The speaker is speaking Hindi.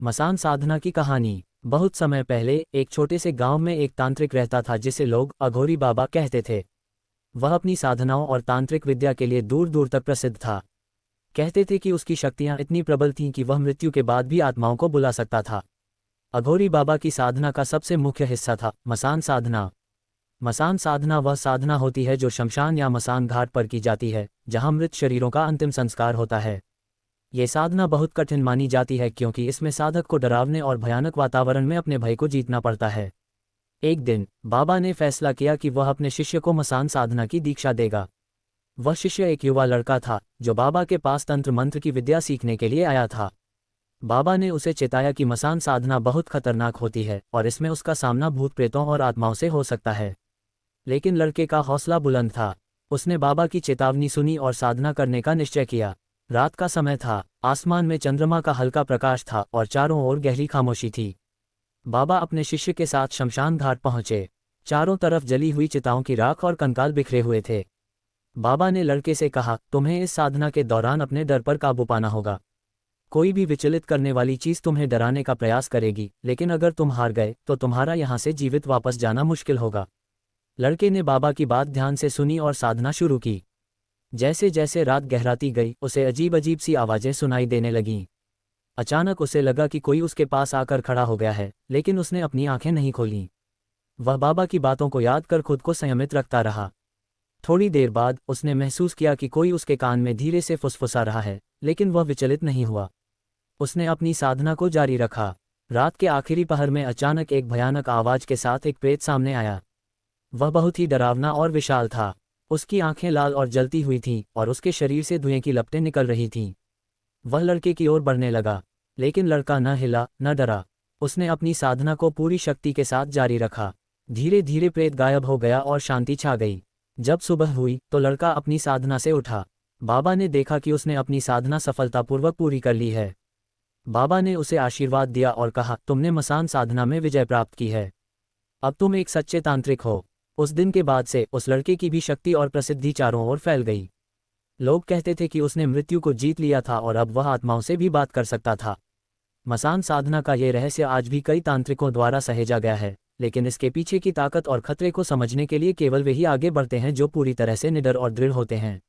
मसान साधना की कहानी। बहुत समय पहले एक छोटे से गांव में एक तांत्रिक रहता था जिसे लोग अघोरी बाबा कहते थे। वह अपनी साधनाओं और तांत्रिक विद्या के लिए दूर दूर तक प्रसिद्ध था। कहते थे कि उसकी शक्तियां इतनी प्रबल थीं कि वह मृत्यु के बाद भी आत्माओं को बुला सकता था। अघोरी बाबा की साधना का सबसे मुख्य हिस्सा था मसान साधना। मसान साधना वह साधना होती है जो शमशान या मसान घाट पर की जाती है, जहां मृत शरीरों का अंतिम संस्कार होता है। ये साधना बहुत कठिन मानी जाती है क्योंकि इसमें साधक को डरावने और भयानक वातावरण में अपने भय को जीतना पड़ता है। एक दिन बाबा ने फैसला किया कि वह अपने शिष्य को मसान साधना की दीक्षा देगा। वह शिष्य एक युवा लड़का था जो बाबा के पास तंत्र मंत्र की विद्या सीखने के लिए आया था। बाबा ने उसे चेताया कि मसान साधना बहुत खतरनाक होती है और इसमें उसका सामना भूत प्रेतों और आत्माओं से हो सकता है। लेकिन लड़के का हौसला बुलंद था। उसने बाबा की चेतावनी सुनी और साधना करने का निश्चय किया। रात का समय था, आसमान में चंद्रमा का हल्का प्रकाश था और चारों ओर गहरी खामोशी थी। बाबा अपने शिष्य के साथ शमशान घाट पहुंचे। चारों तरफ जली हुई चिताओं की राख और कंकाल बिखरे हुए थे। बाबा ने लड़के से कहा, तुम्हें इस साधना के दौरान अपने डर पर काबू पाना होगा। कोई भी विचलित करने वाली चीज तुम्हें डराने का प्रयास करेगी, लेकिन अगर तुम हार गए तो तुम्हारा यहां से जीवित वापस जाना मुश्किल होगा। लड़के ने बाबा की बात ध्यान से सुनी और साधना शुरू की। जैसे जैसे रात गहराती गई उसे अजीब अजीब सी आवाजें सुनाई देने लगीं। अचानक उसे लगा कि कोई उसके पास आकर खड़ा हो गया है, लेकिन उसने अपनी आंखें नहीं खोलीं। वह बाबा की बातों को याद कर खुद को संयमित रखता रहा। थोड़ी देर बाद उसने महसूस किया कि कोई उसके कान में धीरे से फुसफुसा रहा है, लेकिन वह विचलित नहीं हुआ। उसने अपनी साधना को जारी रखा। रात के आखिरी पहर में अचानक एक भयानक आवाज के साथ एक प्रेत सामने आया। वह बहुत ही डरावना और विशाल था। उसकी आंखें लाल और जलती हुई थीं और उसके शरीर से धुएं की लपटें निकल रही थीं। वह लड़के की ओर बढ़ने लगा, लेकिन लड़का न हिला न डरा। उसने अपनी साधना को पूरी शक्ति के साथ जारी रखा। धीरे धीरे प्रेत गायब हो गया और शांति छा गई। जब सुबह हुई तो लड़का अपनी साधना से उठा। बाबा ने देखा कि उसने अपनी साधना सफलतापूर्वक पूरी कर ली है। बाबा ने उसे आशीर्वाद दिया और कहा, तुमने मसान साधना में विजय प्राप्त की है। अब तुम एक सच्चे तांत्रिक हो। उस दिन के बाद से उस लड़के की भी शक्ति और प्रसिद्धि चारों ओर फैल गई। लोग कहते थे कि उसने मृत्यु को जीत लिया था और अब वह आत्माओं से भी बात कर सकता था। मसान साधना का ये रहस्य आज भी कई तांत्रिकों द्वारा सहेजा गया है, लेकिन इसके पीछे की ताकत और खतरे को समझने के लिए केवल वे ही आगे बढ़ते हैं जो पूरी तरह से निडर और दृढ़ होते हैं।